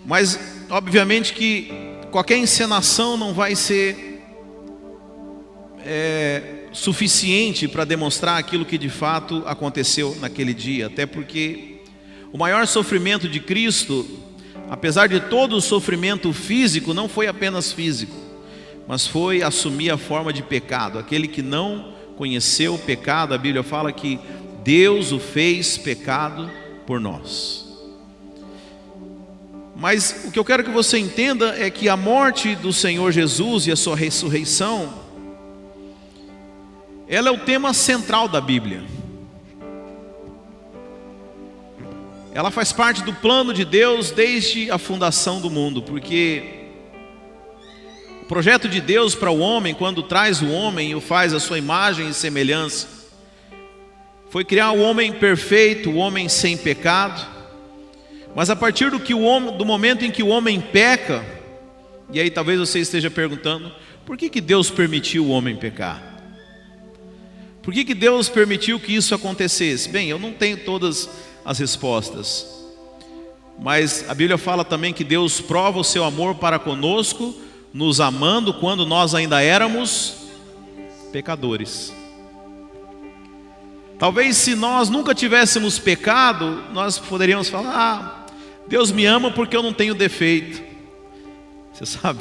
Mas obviamente que qualquer encenação não vai ser suficiente para demonstrar aquilo que de fato aconteceu naquele dia. Até porque o maior sofrimento de Cristo, apesar de todo o sofrimento físico, não foi apenas físico, mas foi assumir a forma de pecado. Aquele que não conheceu o pecado, a Bíblia fala que Deus o fez pecado por nós. Mas o que eu quero que você entenda é que a morte do Senhor Jesus e a sua ressurreição, ela é o tema central da Bíblia. Ela faz parte do plano de Deus desde a fundação do mundo, porque o projeto de Deus para o homem, quando traz o homem e o faz à sua imagem e semelhança, foi criar o homem perfeito, o homem sem pecado. Mas a partir do momento em que o homem peca, e aí talvez você esteja perguntando, por que Deus permitiu o homem pecar? Por que Deus permitiu que isso acontecesse? Bem, eu não tenho todas as respostas, mas a Bíblia fala também que Deus prova o seu amor para conosco, nos amando quando nós ainda éramos pecadores. Talvez se nós nunca tivéssemos pecado, nós poderíamos falar, Deus me ama porque eu não tenho defeito. Você sabe,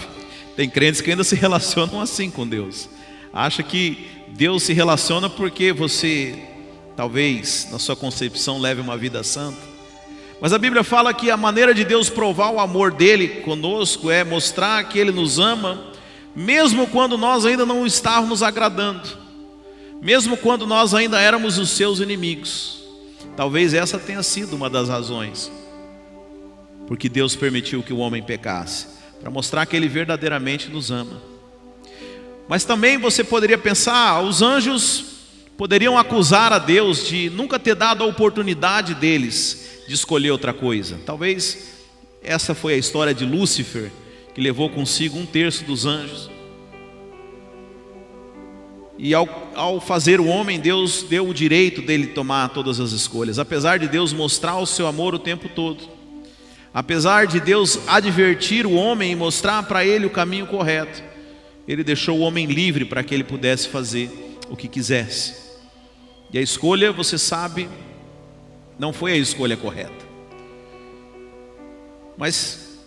tem crentes que ainda se relacionam assim com Deus. Acha que Deus se relaciona porque você, talvez, na sua concepção, leve uma vida santa. Mas a Bíblia fala que a maneira de Deus provar o amor dele conosco é mostrar que ele nos ama, mesmo quando nós ainda não estávamos agradando, mesmo quando nós ainda éramos os seus inimigos. Talvez essa tenha sido uma das razões porque Deus permitiu que o homem pecasse, para mostrar que ele verdadeiramente nos ama. Mas também você poderia pensar, os anjos poderiam acusar a Deus de nunca ter dado a oportunidade deles de escolher outra coisa. Talvez essa foi a história de Lúcifer, que levou consigo 1/3 dos anjos. E ao fazer o homem, Deus deu o direito dele tomar todas as escolhas. Apesar de Deus mostrar o seu amor o tempo todo, apesar de Deus advertir o homem e mostrar para ele o caminho correto, ele deixou o homem livre para que ele pudesse fazer o que quisesse. E a escolha, você sabe, não foi a escolha correta. Mas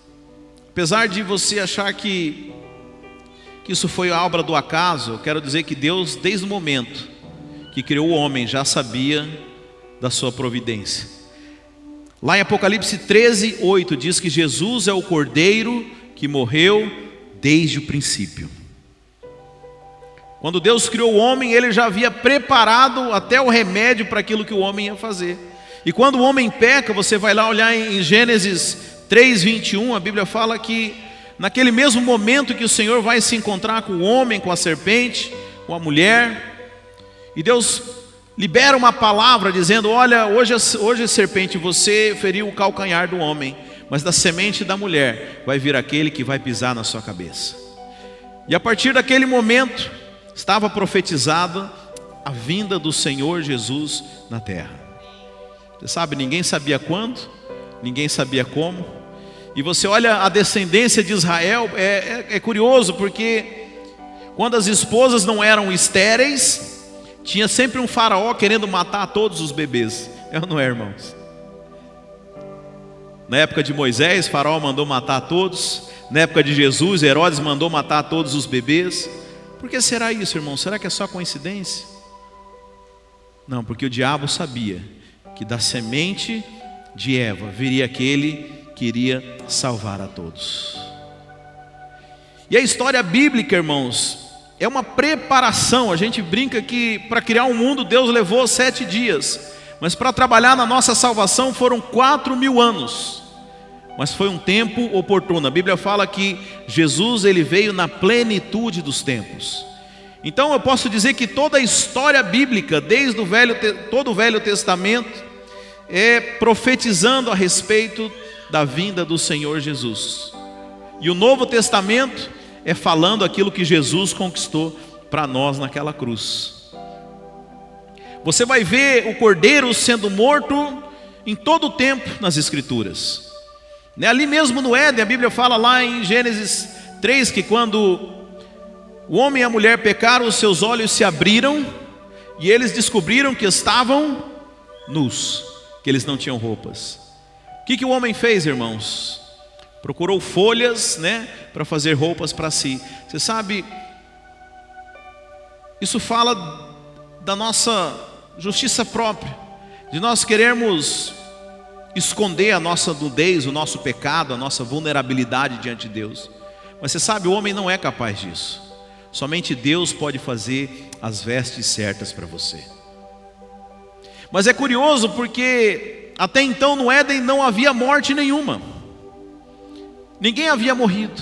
apesar de você achar que isso foi a obra do acaso, eu quero dizer que Deus, desde o momento que criou o homem, já sabia da sua providência. Lá em Apocalipse 13:8 diz que Jesus é o Cordeiro que morreu desde o princípio. Quando Deus criou o homem, ele já havia preparado até o remédio para aquilo que o homem ia fazer. E quando o homem peca, você vai lá olhar em Gênesis 3:21, a Bíblia fala que naquele mesmo momento que o Senhor vai se encontrar com o homem, com a serpente, com a mulher, e Deus libera uma palavra dizendo, olha, hoje serpente, você feriu o calcanhar do homem, mas da semente da mulher vai vir aquele que vai pisar na sua cabeça. E a partir daquele momento, estava profetizada a vinda do Senhor Jesus na terra. Você sabe, ninguém sabia quando, ninguém sabia como. E você olha a descendência de Israel, é curioso, porque quando as esposas não eram estéreis, tinha sempre um faraó querendo matar todos os bebês. É ou não é, irmãos? Na época de Moisés, faraó mandou matar todos. Na época de Jesus, Herodes mandou matar todos os bebês. Por que será isso, irmão? Será que é só coincidência? Não, porque o diabo sabia que da semente de Eva viria aquele que iria salvar a todos. E a história bíblica, irmãos, é uma preparação. A gente brinca que para criar um mundo Deus levou 7 dias, mas para trabalhar na nossa salvação foram 4.000 anos. Mas foi um tempo oportuno. A Bíblia fala que Jesus ele veio na plenitude dos tempos. Então eu posso dizer que toda a história bíblica, desde todo o Velho Testamento, é profetizando a respeito da vinda do Senhor Jesus. E o Novo Testamento é falando aquilo que Jesus conquistou para nós naquela cruz. Você vai ver o Cordeiro sendo morto em todo o tempo nas Escrituras. Ali mesmo no Éden, a Bíblia fala lá em Gênesis 3 que quando o homem e a mulher pecaram, os seus olhos se abriram e eles descobriram que estavam nus, que eles não tinham roupas. O que o homem fez, irmãos? Procurou folhas, para fazer roupas para si. Você sabe, isso fala da nossa justiça própria, de nós querermos esconder a nossa nudez, o nosso pecado, a nossa vulnerabilidade diante de Deus. Mas você sabe, o homem não é capaz disso. Somente Deus pode fazer as vestes certas para você. Mas é curioso porque até então no Éden não havia morte nenhuma. Ninguém havia morrido.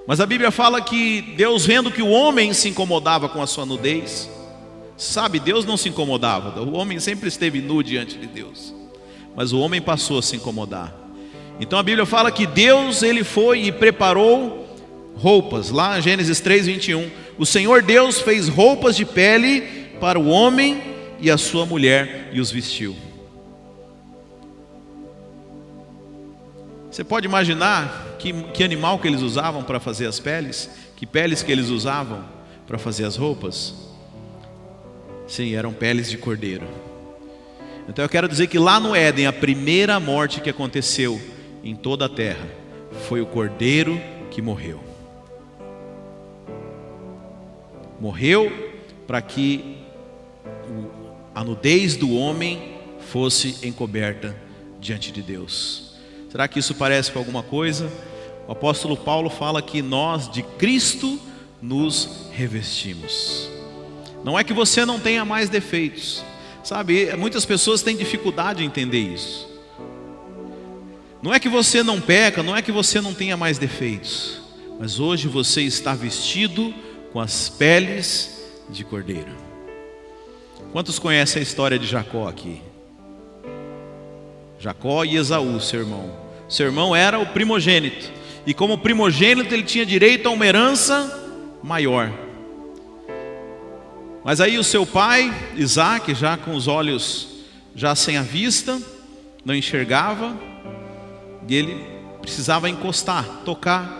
Mas a Bíblia fala que Deus, vendo que o homem se incomodava com a sua nudez, sabe, Deus não se incomodava. O homem sempre esteve nu diante de Deus, mas o homem passou a se incomodar. Então a Bíblia fala que Deus, ele foi e preparou roupas. Lá em Gênesis 3:21, o Senhor Deus fez roupas de pele para o homem e a sua mulher e os vestiu. Você pode imaginar que animal que eles usavam para fazer as peles? Que peles que eles usavam para fazer as roupas? Sim, eram peles de cordeiro. Então eu quero dizer que lá no Éden, a primeira morte que aconteceu em toda a terra foi o cordeiro que morreu. Morreu para que a nudez do homem fosse encoberta diante de Deus. Será que isso parece com alguma coisa? O apóstolo Paulo fala que nós de Cristo nos revestimos. Não é que você não tenha mais defeitos. Sabe, muitas pessoas têm dificuldade em entender isso. Não é que você não peca, não é que você não tenha mais defeitos, mas hoje você está vestido com as peles de cordeiro. Quantos conhecem a história de Jacó aqui? Jacó e Esaú, seu irmão. Seu irmão era o primogênito, e como primogênito ele tinha direito a uma herança maior. Mas aí o seu pai, Isaac, já com os olhos já sem a vista, não enxergava, e ele precisava encostar, tocar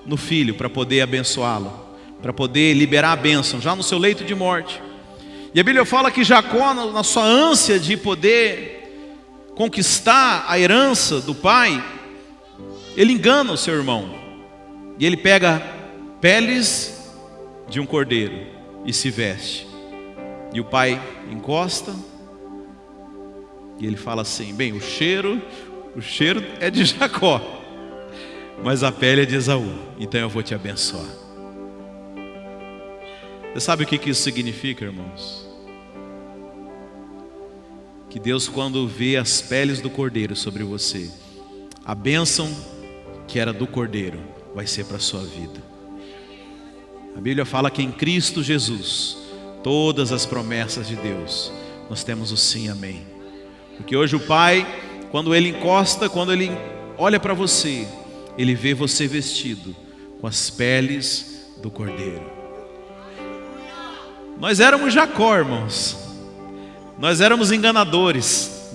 no filho para poder abençoá-lo, para poder liberar a bênção, já no seu leito de morte. E a Bíblia fala que Jacó, na sua ânsia de poder conquistar a herança do pai, ele engana o seu irmão, e ele pega peles de um cordeiro e se veste. E o pai encosta e ele fala assim: bem, o cheiro é de Jacó, mas a pele é de Esaú, então eu vou te abençoar. Você sabe o que isso significa, irmãos? Que Deus, quando vê as peles do cordeiro sobre você, a bênção que era do cordeiro vai ser para a sua vida. A Bíblia fala que em Cristo Jesus, todas as promessas de Deus, nós temos o sim, amém. Porque hoje o Pai, quando Ele encosta, quando Ele olha para você, Ele vê você vestido com as peles do cordeiro. Nós éramos Jacó, irmãos. Nós éramos enganadores.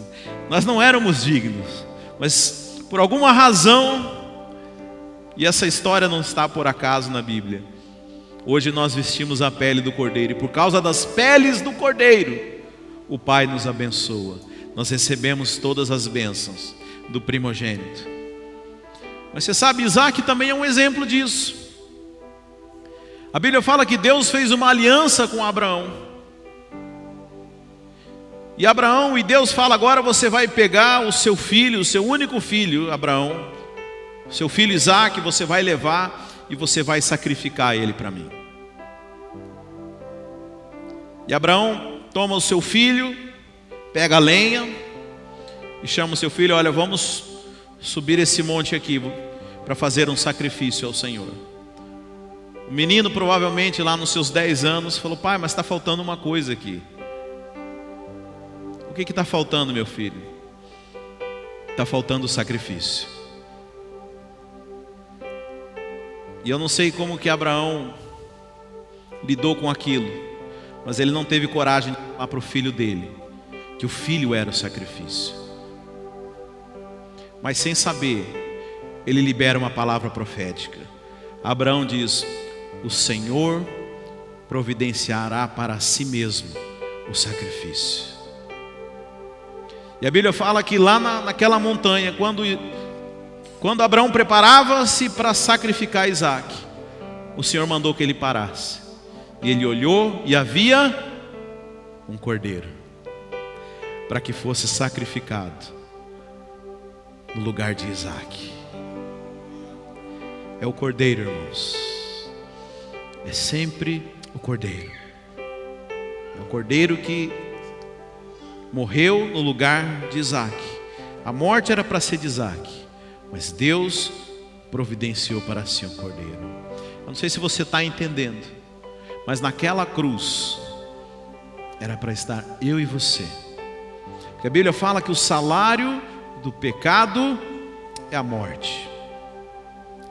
Nós não éramos dignos. Mas por alguma razão, e essa história não está por acaso na Bíblia, hoje nós vestimos a pele do cordeiro, e por causa das peles do cordeiro, o Pai nos abençoa. Nós recebemos todas as bênçãos do primogênito. Mas você sabe, Isaac também é um exemplo disso. A Bíblia fala que Deus fez uma aliança com Abraão. E Deus fala: agora você vai pegar o seu filho, o seu único filho, Abraão, seu filho Isaac, você vai levar e você vai sacrificar ele para mim. E Abraão toma o seu filho, pega a lenha e chama o seu filho: olha, vamos subir esse monte aqui para fazer um sacrifício ao Senhor. O menino, provavelmente lá nos seus 10 anos, falou: pai, mas está faltando uma coisa aqui. O que está faltando, meu filho? Está faltando o sacrifício. E eu não sei como que Abraão lidou com aquilo, mas ele não teve coragem de falar para o filho dele que o filho era o sacrifício. Mas sem saber, ele libera uma palavra profética. Abraão diz: o Senhor providenciará para si mesmo o sacrifício. E a Bíblia fala que lá naquela montanha, quando Abraão preparava-se para sacrificar Isaque, o Senhor mandou que ele parasse. E ele olhou e havia um cordeiro para que fosse sacrificado no lugar de Isaque. É o cordeiro, irmãos. É sempre o cordeiro. É o cordeiro que morreu no lugar de Isaque. A morte era para ser de Isaque, mas Deus providenciou para si um cordeiro. Eu não sei se você está entendendo, mas naquela cruz era para estar eu e você. Porque a Bíblia fala que o salário do pecado é a morte.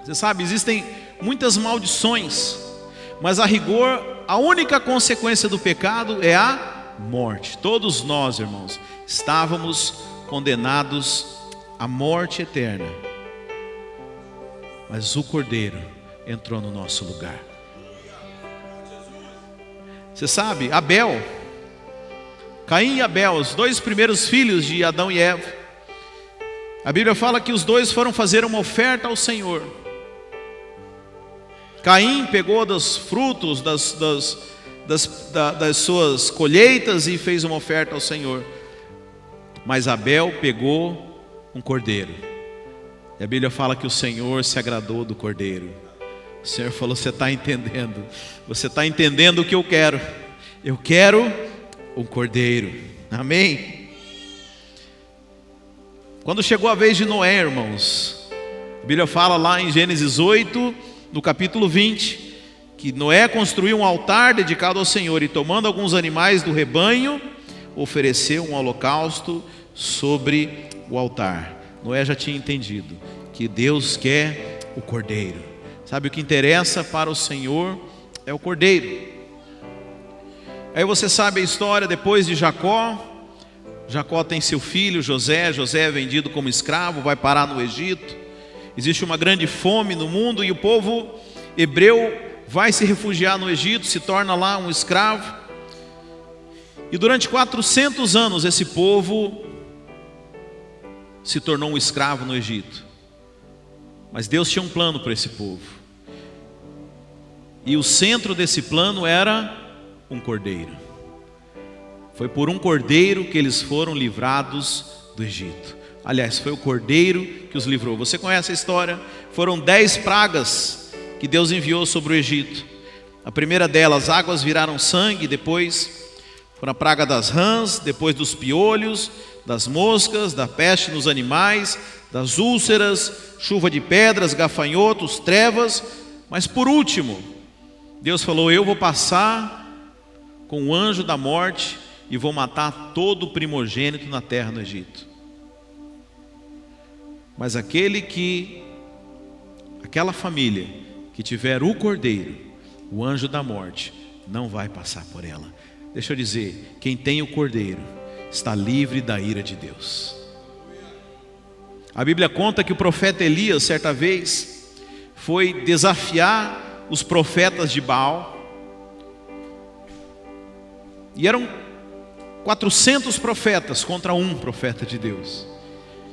Você sabe, existem muitas maldições, mas a rigor, a única consequência do pecado é a morte. Todos nós, irmãos, estávamos condenados à morte eterna, mas o Cordeiro entrou no nosso lugar. Você sabe, Caim e Abel, os dois primeiros filhos de Adão e Eva, a Bíblia fala que os dois foram fazer uma oferta ao Senhor. Caim pegou dos frutos das suas colheitas e fez uma oferta ao Senhor. Mas Abel pegou um cordeiro. E a Bíblia fala que o Senhor se agradou do cordeiro. O Senhor falou: você está entendendo? Você está entendendo o que eu quero? Eu quero um cordeiro. Amém? Quando chegou a vez de Noé, irmãos, a Bíblia fala lá em Gênesis 8, no capítulo 20, que Noé construiu um altar dedicado ao Senhor e, tomando alguns animais do rebanho, ofereceu um holocausto sobre o altar. Noé já tinha entendido que Deus quer o cordeiro. Sabe, o que interessa para o Senhor é o cordeiro. Aí você sabe a história depois de Jacó. Jacó tem seu filho José. José é vendido como escravo, vai parar no Egito. Existe uma grande fome no mundo e o povo hebreu vai se refugiar no Egito, se torna lá um escravo. E durante 400 anos esse povo se tornou um escravo no Egito. Mas Deus tinha um plano para esse povo. E o centro desse plano era um cordeiro. Foi por um cordeiro que eles foram livrados do Egito. Aliás, foi o cordeiro que os livrou. Você conhece a história? Foram 10 pragas que Deus enviou sobre o Egito. A primeira delas, águas viraram sangue. Depois foram a praga das rãs, depois dos piolhos, das moscas, da peste nos animais, das úlceras, chuva de pedras, gafanhotos, trevas. Mas por último, Deus falou: eu vou passar com o anjo da morte e vou matar todo o primogênito na terra no Egito. Mas aquela família que tiver o cordeiro, o anjo da morte não vai passar por ela. Deixa eu dizer, quem tem o cordeiro está livre da ira de Deus. A Bíblia conta que o profeta Elias, certa vez, foi desafiar os profetas de Baal. E eram 400 profetas contra um profeta de Deus.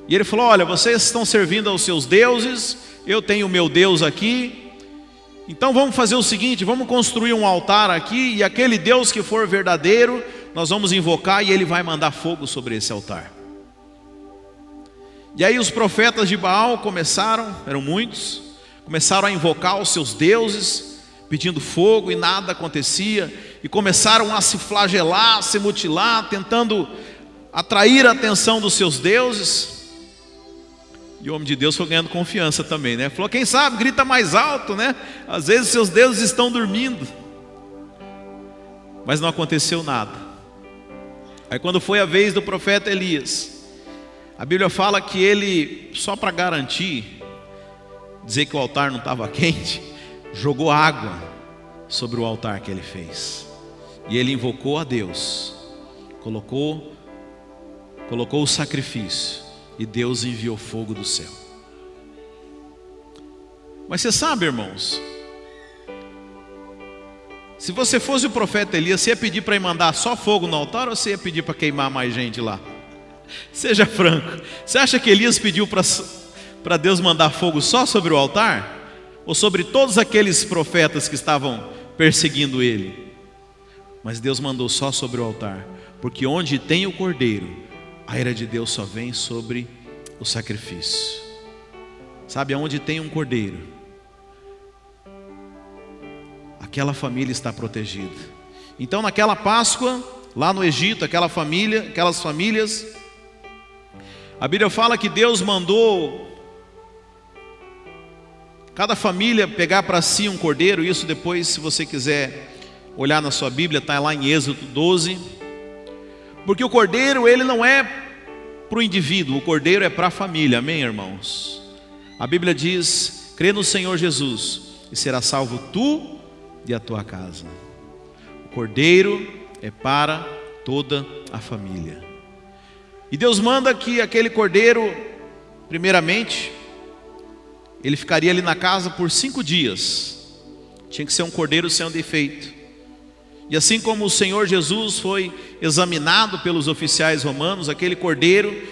E ele falou: olha, vocês estão servindo aos seus deuses, eu tenho o meu Deus aqui. Então vamos fazer o seguinte, vamos construir um altar aqui, e aquele Deus que for verdadeiro, nós vamos invocar e ele vai mandar fogo sobre esse altar. E aí os profetas de Baal começaram, eram muitos, começaram a invocar os seus deuses, pedindo fogo, e nada acontecia. E começaram a se flagelar, a se mutilar, tentando atrair a atenção dos seus deuses. E o homem de Deus foi ganhando confiança também, né? Falou: quem sabe, grita mais alto, né? Às vezes seus deuses estão dormindo. Mas não aconteceu nada. Aí quando foi a vez do profeta Elias, a Bíblia fala que ele, só para garantir, dizer que o altar não estava quente, jogou água sobre o altar que ele fez. E ele invocou a Deus, colocou o sacrifício, e Deus enviou fogo do céu. Mas você sabe, irmãos, se você fosse o profeta Elias, você ia pedir para ir mandar só fogo no altar, ou você ia pedir para queimar mais gente lá? Seja franco, você acha que Elias pediu para Deus mandar fogo só sobre o altar? Ou sobre todos aqueles profetas que estavam perseguindo ele? Mas Deus mandou só sobre o altar, porque onde tem o cordeiro, a ira de Deus só vem sobre o sacrifício. Sabe, aonde tem um cordeiro, aquela família está protegida. Então naquela Páscoa, lá no Egito, aquelas famílias, a Bíblia fala que Deus mandou cada família pegar para si um cordeiro. Isso depois, se você quiser olhar na sua Bíblia, está lá em Êxodo 12. Porque o cordeiro, ele não é para o indivíduo, o cordeiro é para a família, amém, irmãos? A Bíblia diz: crê no Senhor Jesus e será salvo tu e a tua casa. O cordeiro é para toda a família. E Deus manda que aquele cordeiro, primeiramente, ele ficaria ali na casa por 5 dias. Tinha que ser um cordeiro sem defeito. E assim como o Senhor Jesus foi examinado pelos oficiais romanos, aquele cordeiro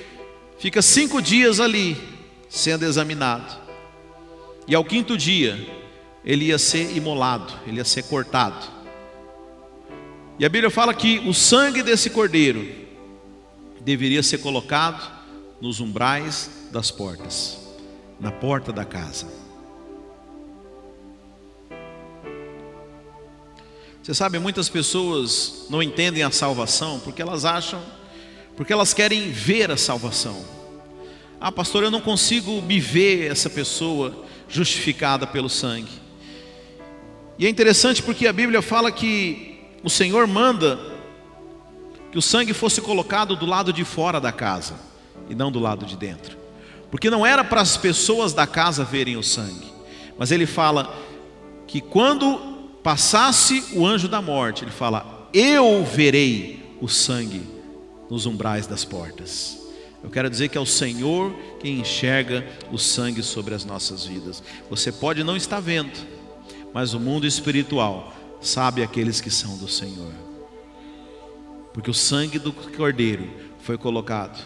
fica 5 dias ali sendo examinado. E ao 5º dia ele ia ser imolado, ele ia ser cortado. E a Bíblia fala que o sangue desse cordeiro deveria ser colocado nos umbrais das portas, na porta da casa. Você sabe, muitas pessoas não entendem a salvação porque elas querem ver a salvação. Ah, pastor, eu não consigo me ver essa pessoa justificada pelo sangue. E é interessante porque a Bíblia fala que o Senhor manda que o sangue fosse colocado do lado de fora da casa e não do lado de dentro, porque não era para as pessoas da casa verem o sangue, mas ele fala que quando passasse o anjo da morte, ele fala: eu verei o sangue nos umbrais das portas. Eu quero dizer que é o Senhor quem enxerga o sangue sobre as nossas vidas. Você pode não estar vendo, mas o mundo espiritual sabe aqueles que são do Senhor, porque o sangue do cordeiro foi colocado.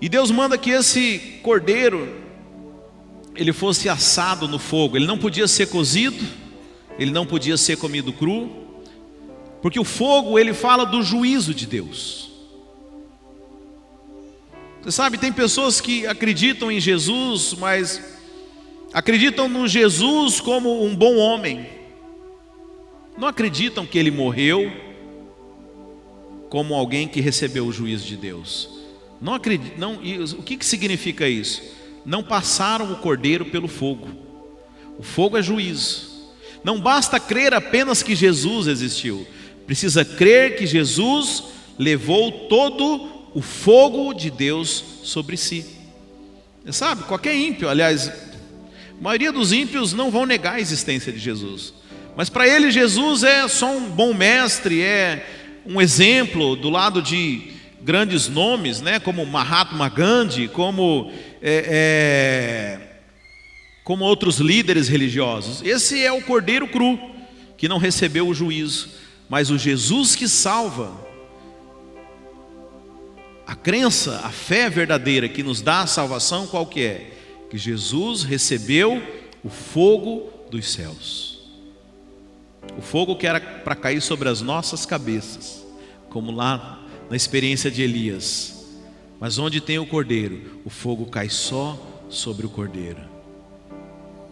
E Deus manda que esse cordeiro ele fosse assado no fogo. Ele não podia ser cozido, ele não podia ser comido cru, porque o fogo ele fala do juízo de Deus. Você sabe, tem pessoas que acreditam em Jesus, mas acreditam no Jesus como um bom homem, não acreditam que ele morreu como alguém que recebeu o juízo de Deus. Não acredito, não. O que significa isso? Não passaram o cordeiro pelo fogo. O fogo é juízo. Não basta crer apenas que Jesus existiu, precisa crer que Jesus levou todo o fogo de Deus sobre si. Você sabe, qualquer ímpio, aliás, a maioria dos ímpios não vão negar a existência de Jesus, mas para ele Jesus é só um bom mestre, é um exemplo do lado de grandes nomes, né, como Mahatma Gandhi, como outros líderes religiosos. Esse é o cordeiro cru, que não recebeu o juízo. Mas o Jesus que salva, a crença, a fé verdadeira que nos dá a salvação, qual que é? Que Jesus recebeu o fogo dos céus. O fogo que era para cair sobre as nossas cabeças, como lá na experiência de Elias. Mas onde tem o cordeiro, o fogo cai só sobre o cordeiro.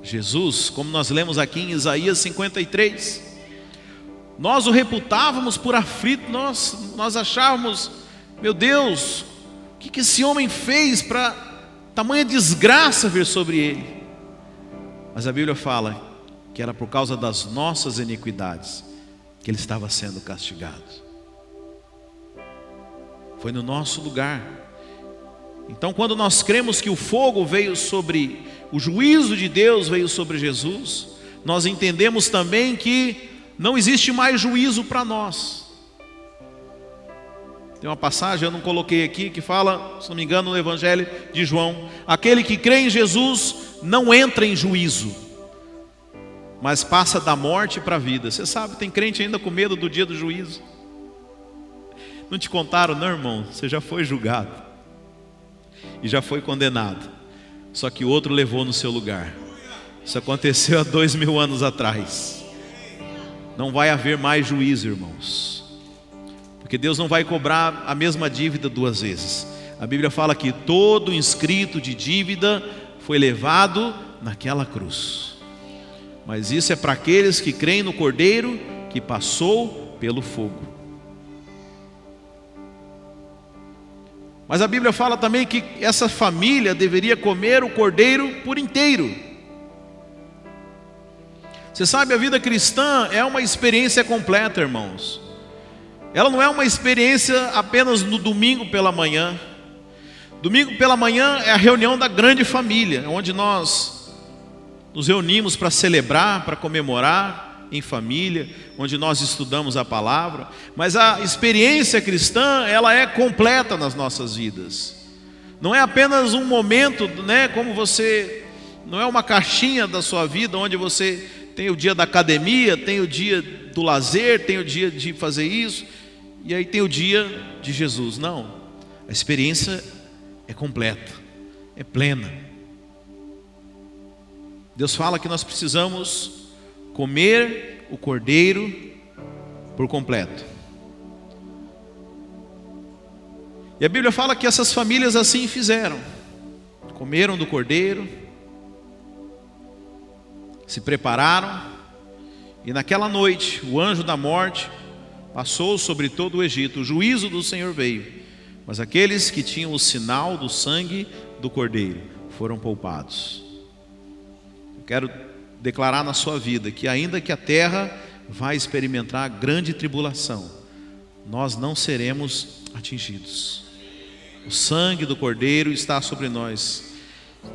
Jesus, como nós lemos aqui em Isaías 53, nós o reputávamos por aflito, nós achávamos: meu Deus, o que esse homem fez para tamanha desgraça vir sobre ele? Mas a Bíblia fala que era por causa das nossas iniquidades que ele estava sendo castigado. Foi no nosso lugar. Então, quando nós cremos que o fogo veio sobre, o juízo de Deus veio sobre Jesus, nós entendemos também que não existe mais juízo para nós. Tem uma passagem, eu não coloquei aqui, que fala, se não me engano, no Evangelho de João: aquele que crê em Jesus não entra em juízo, mas passa da morte para a vida. Você sabe, tem crente ainda com medo do dia do juízo. Não te contaram, não, irmão? Você já foi julgado e já foi condenado, só que o outro levou no seu lugar. Isso aconteceu há 2000 anos atrás. Não vai haver mais juízo, irmãos, porque Deus não vai cobrar a mesma dívida duas vezes. A Bíblia fala que todo inscrito de dívida foi levado naquela cruz. Mas isso é para aqueles que creem no Cordeiro que passou pelo fogo. Mas a Bíblia fala também que essa família deveria comer o Cordeiro por inteiro. Você sabe, a vida cristã é uma experiência completa, irmãos. Ela não é uma experiência apenas no domingo pela manhã. Domingo pela manhã é a reunião da grande família, onde nós nos reunimos para celebrar, para comemorar em família, onde nós estudamos a palavra. Mas a experiência cristã, ela é completa nas nossas vidas. Não é apenas um momento, né, como você, não é uma caixinha da sua vida, onde você tem o dia da academia, tem o dia do lazer, tem o dia de fazer isso, e aí tem o dia de Jesus. Não, a experiência é completa, é plena. Deus fala que nós precisamos comer o Cordeiro por completo. E a Bíblia fala que essas famílias assim fizeram. Comeram do Cordeiro, se prepararam, e naquela noite o anjo da morte passou sobre todo o Egito. O juízo do Senhor veio, mas aqueles que tinham o sinal do sangue do Cordeiro foram poupados. Eu quero declarar na sua vida que ainda que a terra vai experimentar grande tribulação, nós não seremos atingidos. O sangue do Cordeiro está sobre nós.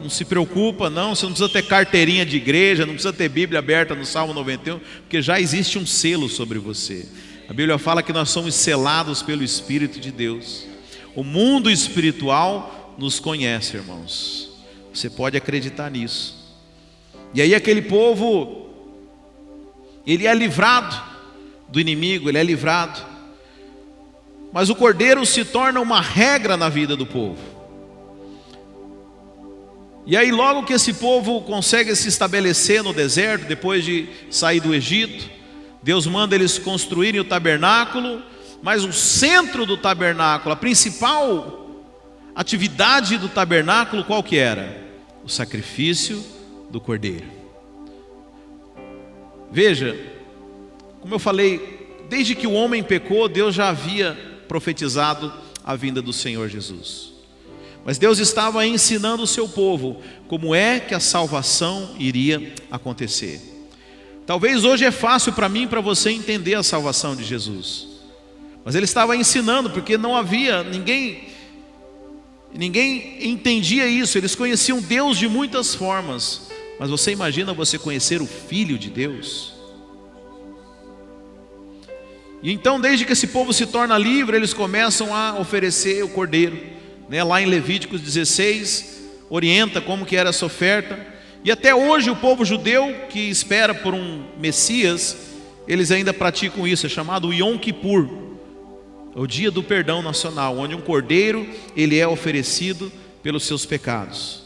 Não se preocupa, não, você não precisa ter carteirinha de igreja, não precisa ter Bíblia aberta no Salmo 91, porque já existe um selo sobre você. A Bíblia fala que nós somos selados pelo Espírito de Deus. O mundo espiritual nos conhece, irmãos. Você pode acreditar nisso. E aí aquele povo, ele é livrado do inimigo, ele é livrado. Mas o Cordeiro se torna uma regra na vida do povo. E aí logo que esse povo consegue se estabelecer no deserto, depois de sair do Egito, Deus manda eles construírem o tabernáculo. Mas o centro do tabernáculo, a principal atividade do tabernáculo, qual que era? O sacrifício do Cordeiro. Veja, como eu falei, desde que o homem pecou, Deus já havia profetizado a vinda do Senhor Jesus. Mas Deus estava ensinando o seu povo como é que a salvação iria acontecer. Talvez hoje é fácil para mim e para você entender a salvação de Jesus, mas Ele estava ensinando, porque não havia ninguém entendia isso. Eles conheciam Deus de muitas formas, mas você imagina você conhecer o Filho de Deus? E então, desde que esse povo se torna livre, eles começam a oferecer o Cordeiro, né? Lá em Levíticos 16 orienta como que era essa oferta. E até hoje o povo judeu que espera por um Messias, eles ainda praticam isso. É chamado Yom Kippur, o dia do perdão nacional, onde um cordeiro ele é oferecido pelos seus pecados.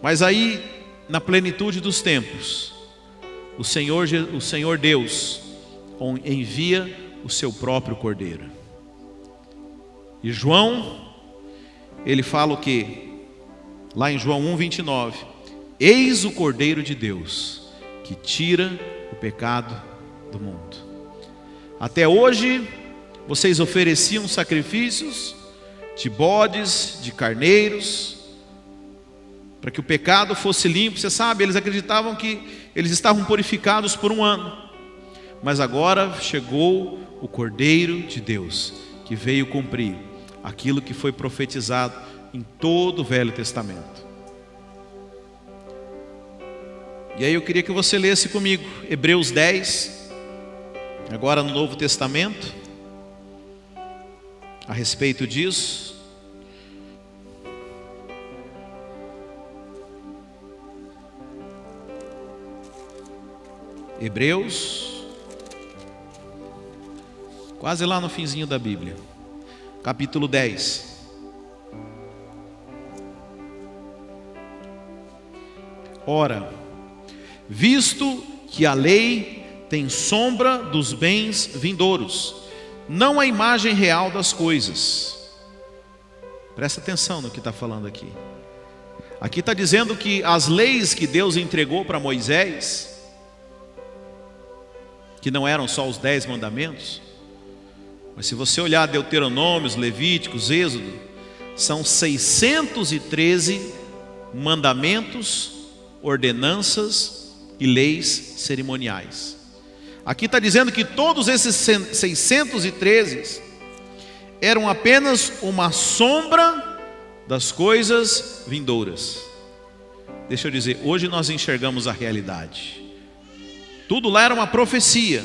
Mas aí, na plenitude dos tempos, o Senhor Deus envia o seu próprio Cordeiro. E João, ele fala o quê? Lá em João 1:29, eis o Cordeiro de Deus, que tira o pecado do mundo. Até hoje, vocês ofereciam sacrifícios de bodes, de carneiros, para que o pecado fosse limpo. Você sabe, eles acreditavam que eles estavam purificados por um ano. Mas agora chegou o Cordeiro de Deus, que veio cumprir aquilo que foi profetizado em todo o Velho Testamento. E aí eu queria que você lesse comigo Hebreus 10, agora no Novo Testamento, a respeito disso. Hebreus, quase lá no finzinho da Bíblia, capítulo 10. Ora, visto que a lei tem sombra dos bens vindouros, não a imagem real das coisas. Presta atenção no que está falando aqui. Aqui está dizendo que as leis que Deus entregou para Moisés, que não eram só os 10 mandamentos, mas se você olhar Deuteronômios, Levíticos, Êxodo, são 613 mandamentos, ordenanças e leis cerimoniais. Aqui está dizendo que todos esses 613 eram apenas uma sombra das coisas vindouras. Deixa eu dizer, hoje nós enxergamos a realidade. Tudo lá era uma profecia.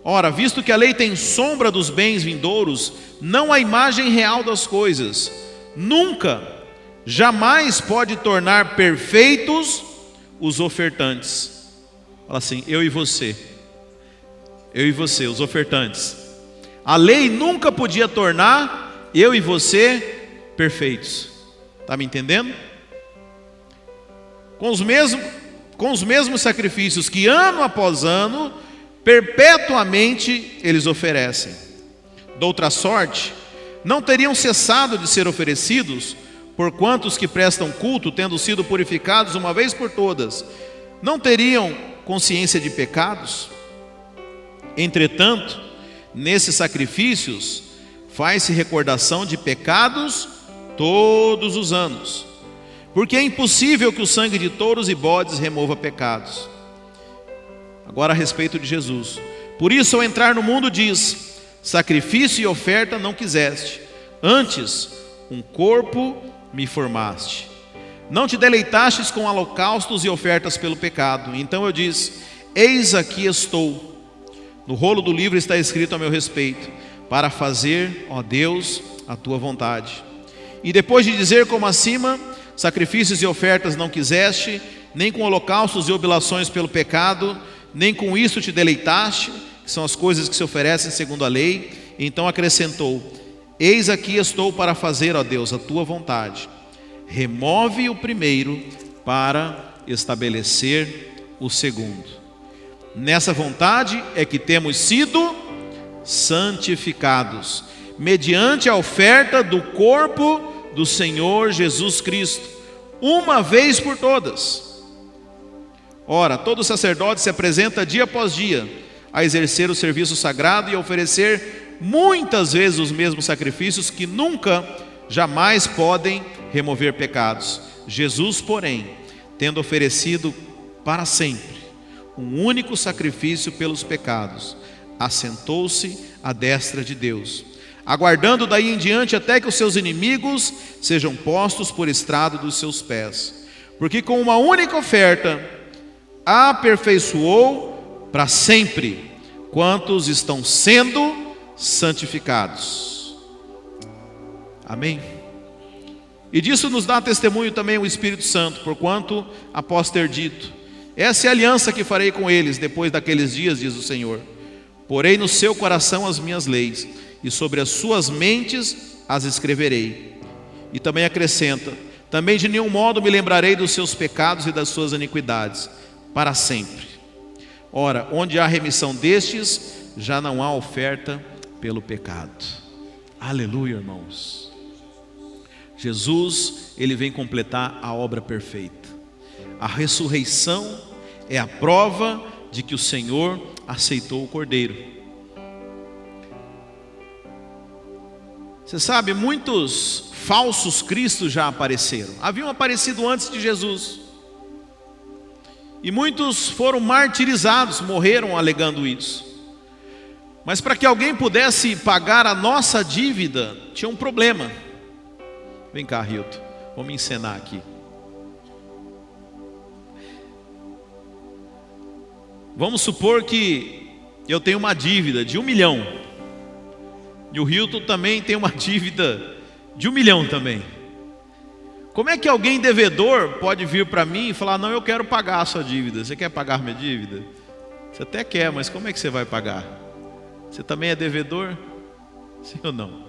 Ora, visto que a lei tem sombra dos bens vindouros, não a imagem real das coisas, nunca, jamais pode tornar perfeitos os ofertantes. Fala assim, eu e você, os ofertantes. A lei nunca podia tornar eu e você perfeitos. Está me entendendo? Com os mesmos sacrifícios que ano após ano, perpetuamente eles oferecem. De outra sorte, não teriam cessado de ser oferecidos, porquanto os que prestam culto, tendo sido purificados uma vez por todas, não teriam consciência de pecados. Entretanto, nesses sacrifícios faz-se recordação de pecados todos os anos, porque é impossível que o sangue de touros e bodes remova pecados. Agora a respeito de Jesus. Por isso, ao entrar no mundo diz, sacrifício e oferta não quiseste, antes um corpo me formaste. Não te deleitastes com holocaustos e ofertas pelo pecado. Então eu disse, eis aqui estou. No rolo do livro está escrito a meu respeito, para fazer, ó Deus, a tua vontade. E depois de dizer como acima, sacrifícios e ofertas não quiseste, nem com holocaustos e oblações pelo pecado, nem com isso te deleitaste, que são as coisas que se oferecem segundo a lei. Então acrescentou, eis aqui estou para fazer, ó Deus, a tua vontade. Remove o primeiro para estabelecer o segundo. Nessa vontade é que temos sido santificados, mediante a oferta do corpo do Senhor Jesus Cristo, uma vez por todas. Ora, todo sacerdote se apresenta dia após dia a exercer o serviço sagrado e a oferecer muitas vezes os mesmos sacrifícios que nunca, jamais podem remover pecados. Jesus, porém, tendo oferecido para sempre um único sacrifício pelos pecados, assentou-se à destra de Deus, aguardando daí em diante até que os seus inimigos sejam postos por estrado dos seus pés. Porque com uma única oferta aperfeiçoou para sempre quantos estão sendo santificados. Amém? E disso nos dá testemunho também o Espírito Santo, porquanto, após ter dito, essa é a aliança que farei com eles depois daqueles dias, diz o Senhor. Porei no seu coração as minhas leis, e sobre as suas mentes as escreverei. E também acrescenta, também de nenhum modo me lembrarei dos seus pecados e das suas iniquidades, para sempre. Ora, onde há remissão destes, já não há oferta pelo pecado. Aleluia, irmãos. Jesus, ele vem completar a obra perfeita. A ressurreição é a prova de que o Senhor aceitou o Cordeiro. Você sabe, muitos falsos cristos já apareceram. Haviam aparecido antes de Jesus. E muitos foram martirizados, morreram alegando isso. Mas para que alguém pudesse pagar a nossa dívida, tinha um problema. Vem cá, Hilton, vamos encenar aqui. Vamos supor que eu tenho uma dívida de 1 milhão. E o Hilton também tem uma dívida de 1 milhão também. Como é que alguém devedor pode vir para mim e falar: não, eu quero pagar a sua dívida? Você quer pagar minha dívida? Você até quer, mas como é que você vai pagar? Você também é devedor? Sim ou não?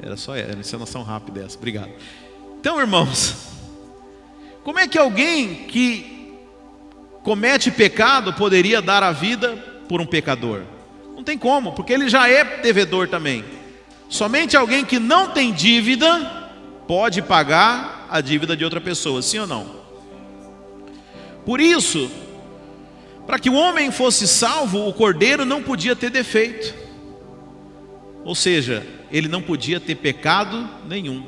Era encenação rápida essa, obrigado. Então, irmãos, como é que alguém que comete pecado poderia dar a vida por um pecador? Não tem como, porque ele já é devedor também. Somente alguém que não tem dívida pode pagar a dívida de outra pessoa, sim ou não? Por isso, para que o homem fosse salvo, o cordeiro não podia ter defeito. Ou seja, ele não podia ter pecado nenhum.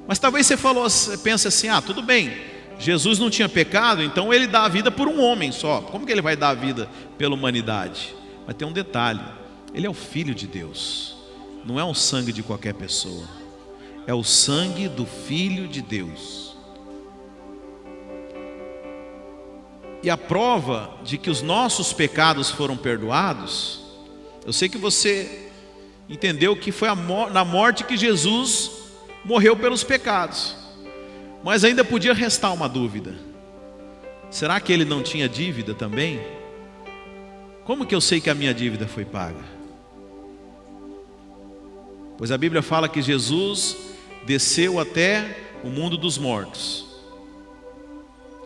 Mas talvez você pense assim: ah, tudo bem, Jesus não tinha pecado, então ele dá a vida por um homem só. Como que ele vai dar a vida pela humanidade? Mas tem um detalhe: ele é o Filho de Deus. Não é um sangue de qualquer pessoa, é o sangue do Filho de Deus. E a prova de que os nossos pecados foram perdoados, eu sei que você entendeu que foi na morte que Jesus morreu pelos pecados, mas ainda podia restar uma dúvida: será que ele não tinha dívida também? Como que eu sei que a minha dívida foi paga? Pois a Bíblia fala que Jesus desceu até o mundo dos mortos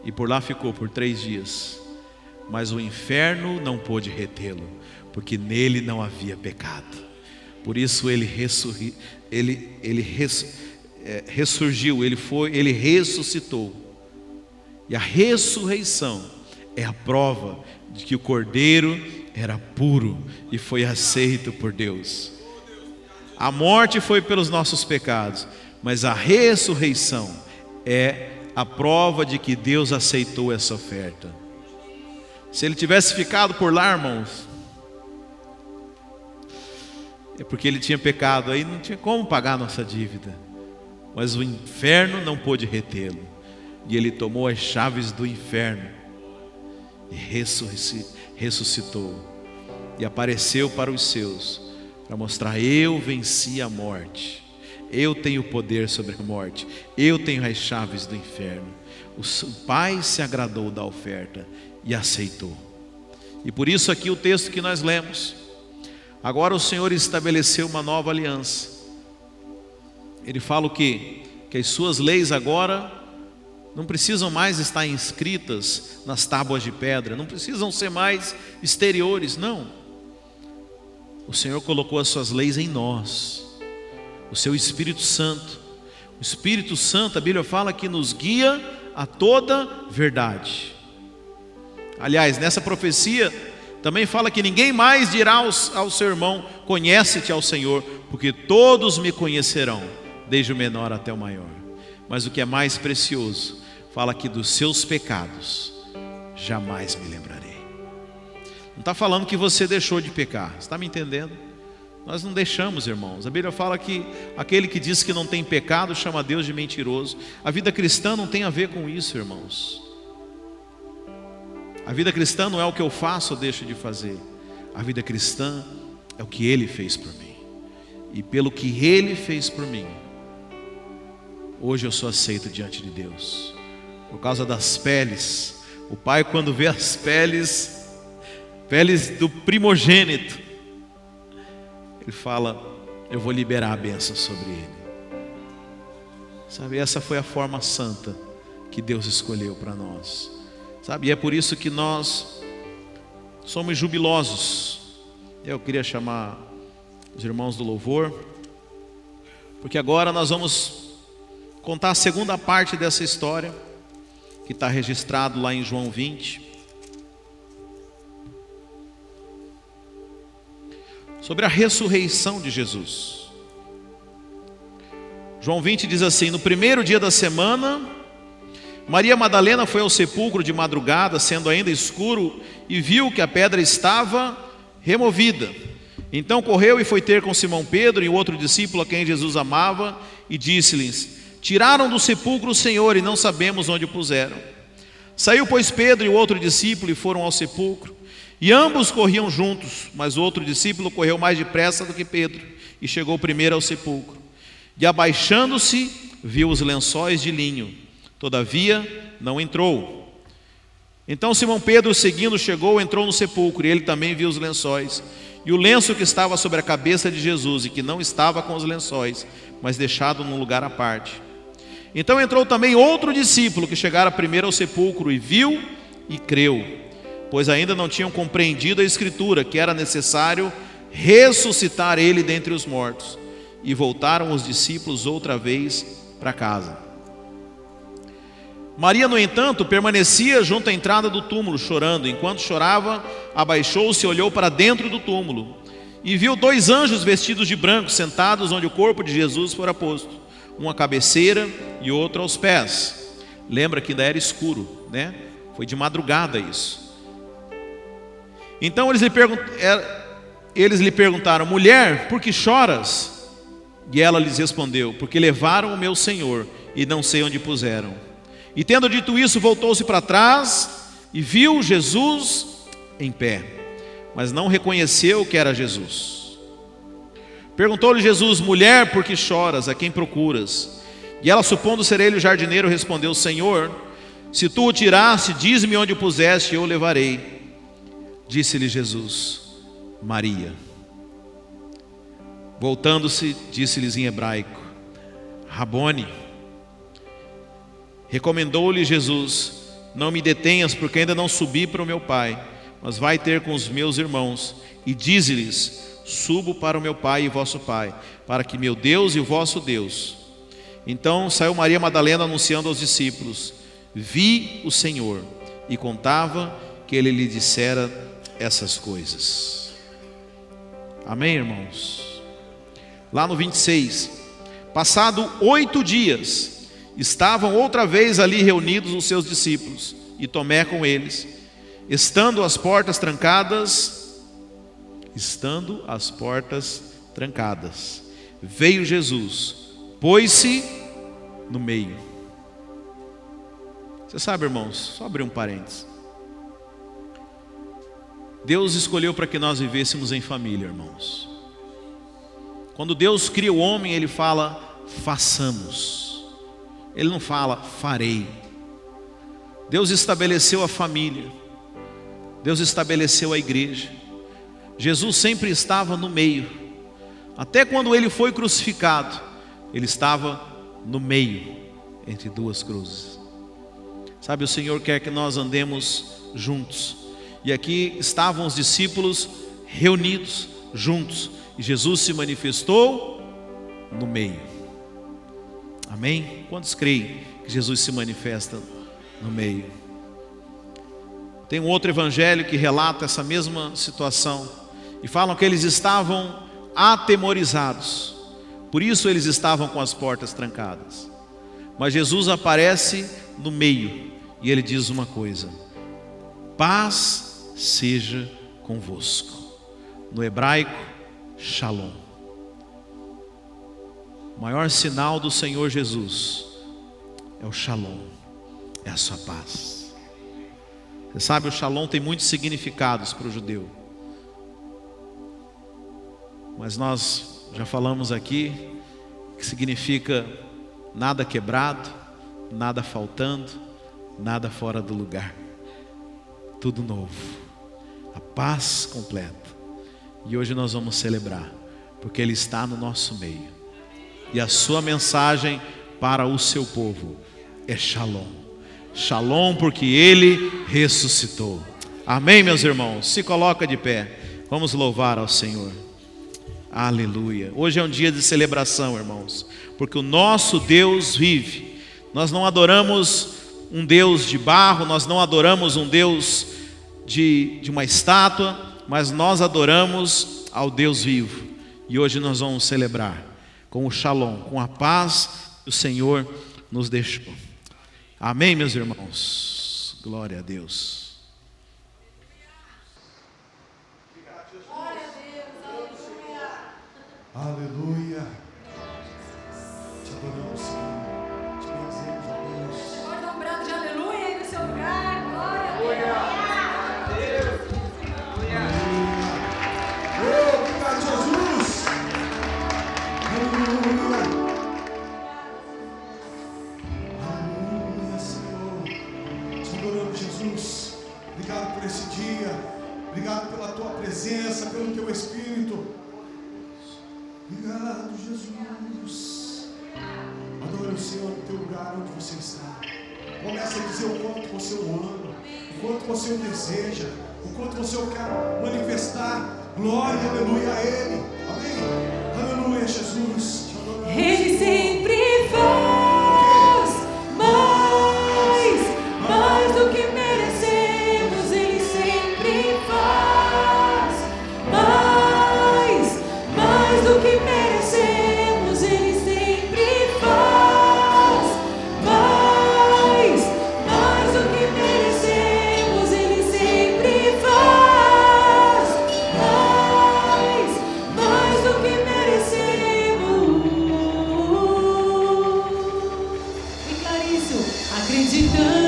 e por lá ficou por 3 dias, mas o inferno não pôde retê-lo, porque nele não havia pecado. Por isso ele ressurgiu, ele ressuscitou. E a ressurreição é a prova de que o cordeiro era puro e foi aceito por Deus. A morte foi pelos nossos pecados, mas a ressurreição é a prova de que Deus aceitou essa oferta. Se ele tivesse ficado por lá, irmãos, é porque ele tinha pecado, aí não tinha como pagar a nossa dívida. Mas o inferno não pôde retê-lo, e ele tomou as chaves do inferno e ressuscitou e apareceu para os seus, para mostrar: eu venci a morte, eu tenho poder sobre a morte, eu tenho as chaves do inferno. O Pai se agradou da oferta e aceitou. E por isso aqui o texto que nós lemos: agora o Senhor estabeleceu uma nova aliança. Ele fala o quê? Que as suas leis agora não precisam mais estar inscritas nas tábuas de pedra, não precisam ser mais exteriores, não. O Senhor colocou as suas leis em nós, o seu Espírito Santo. O Espírito Santo, a Bíblia fala que nos guia a toda verdade. Aliás, nessa profecia também fala que ninguém mais dirá ao seu irmão: conhece-te ao Senhor, porque todos me conhecerão, desde o menor até o maior. Mas o que é mais precioso, fala que dos seus pecados jamais me lembrarei. Não está falando que você deixou de pecar, você está me entendendo? Nós não deixamos, irmãos. A Bíblia fala que aquele que diz que não tem pecado chama Deus de mentiroso. A vida cristã não tem a ver com isso, irmãos. A vida cristã não é o que eu faço ou deixo de fazer. A vida cristã é o que Ele fez por mim. E pelo que Ele fez por mim, hoje eu sou aceito diante de Deus. Por causa das peles. O pai, quando vê as peles do primogênito, ele fala: eu vou liberar a bênção sobre ele. Sabe, essa foi a forma santa que Deus escolheu para nós. Sabe, e é por isso que nós somos jubilosos. Eu queria chamar os irmãos do louvor, porque agora nós vamos contar a segunda parte dessa história, que está registrado lá em João 20, sobre a ressurreição de Jesus. João 20 diz assim: no primeiro dia da semana, Maria Madalena foi ao sepulcro de madrugada, sendo ainda escuro, e viu que a pedra estava removida. Então correu e foi ter com Simão Pedro e o outro discípulo a quem Jesus amava, e disse-lhes: tiraram do sepulcro o Senhor e não sabemos onde o puseram. Saiu, pois, Pedro e o outro discípulo e foram ao sepulcro. E ambos corriam juntos, mas o outro discípulo correu mais depressa do que Pedro e chegou primeiro ao sepulcro. E abaixando-se, viu os lençóis de linho, todavia não entrou. Então Simão Pedro, seguindo, chegou, entrou no sepulcro, e ele também viu os lençóis e o lenço que estava sobre a cabeça de Jesus, e que não estava com os lençóis, mas deixado num lugar à parte. Então entrou também outro discípulo que chegara primeiro ao sepulcro, e viu e creu, pois ainda não tinham compreendido a Escritura, que era necessário ressuscitar ele dentre os mortos. E voltaram os discípulos outra vez para casa. Maria, no entanto, permanecia junto à entrada do túmulo, chorando. Enquanto chorava, abaixou-se e olhou para dentro do túmulo, e viu 2 anjos vestidos de branco, sentados onde o corpo de Jesus fora posto, um à cabeceira e outro aos pés. Lembra que ainda era escuro, né? Foi de madrugada isso. Então eles lhe perguntaram: mulher, por que choras? E ela lhes respondeu: porque levaram o meu Senhor e não sei onde puseram. E tendo dito isso, voltou-se para trás e viu Jesus em pé, mas não reconheceu que era Jesus. Perguntou-lhe Jesus: mulher, por que choras? A quem procuras? E ela, supondo ser ele o jardineiro, respondeu: Senhor, se tu o tiraste, diz-me onde o puseste, e eu o levarei. Disse-lhe Jesus: Maria. Voltando-se, disse-lhes em hebraico: Rabone. Recomendou-lhe Jesus: não me detenhas, porque ainda não subi para o meu Pai, mas vai ter com os meus irmãos, e dize-lhes: subo para o meu Pai e vosso Pai, para que meu Deus e o vosso Deus. Então saiu Maria Madalena anunciando aos discípulos: vi o Senhor, e contava que ele lhe dissera essas coisas. Amém, irmãos? Lá no 26, passado 8 dias, estavam outra vez ali reunidos os seus discípulos, e Tomé com eles. Estando as portas trancadas, veio Jesus, pôs-se no meio. Você sabe, irmãos, só abrir um parênteses. Deus escolheu para que nós vivêssemos em família, irmãos. Quando Deus cria o homem, Ele fala: façamos. Ele não fala: farei. Deus estabeleceu a família. Deus estabeleceu a igreja. Jesus sempre estava no meio. Até quando Ele foi crucificado, Ele estava no meio, entre 2 cruzes. Sabe, o Senhor quer que nós andemos juntos. E aqui estavam os discípulos reunidos, juntos. E Jesus se manifestou no meio. Amém? Quantos creem que Jesus se manifesta no meio? Tem um outro evangelho que relata essa mesma situação, e falam que eles estavam atemorizados, por isso eles estavam com as portas trancadas. Mas Jesus aparece no meio, e ele diz uma coisa: paz seja convosco. No hebraico, Shalom. O maior sinal do Senhor Jesus é o Shalom, é a sua paz. Você sabe, o Shalom tem muitos significados para o judeu, mas nós já falamos aqui que significa nada quebrado, nada faltando, nada fora do lugar, tudo novo, a paz completa. E hoje nós vamos celebrar, porque Ele está no nosso meio, e a sua mensagem para o seu povo é Shalom. Shalom, porque Ele ressuscitou. Amém, meus irmãos? Se coloca de pé, vamos louvar ao Senhor. Aleluia. Hoje é um dia de celebração, irmãos, porque o nosso Deus vive. Nós não adoramos um Deus de barro, nós não adoramos um Deus de uma estátua, mas nós adoramos ao Deus vivo. E hoje nós vamos celebrar com o Shalom, com a paz que o Senhor nos deixou. Amém, meus irmãos? Glória a Deus. Glória a Deus, aleluia. Aleluia. Te adoramos, Senhor. Te bendizemos, ó Deus. Pode dar um brado de aleluia aí no seu lugar. Glória a Deus. Jesus. Obrigado por esse dia. Obrigado pela tua presença, pelo teu Espírito. Obrigado, Jesus. Adore o Senhor no teu lugar onde você está. Comece a dizer o quanto você o ama, o quanto você o deseja, o quanto você o quer manifestar. Glória, aleluia a Ele. Amém. Aleluia, Jesus. Ele sempre faz mais do que merecemos. Ele sempre faz mais do que merecemos. Ele sempre faz mais do que merecemos. Ele sempre faz mais do que merecemos. Declare isso, acreditando.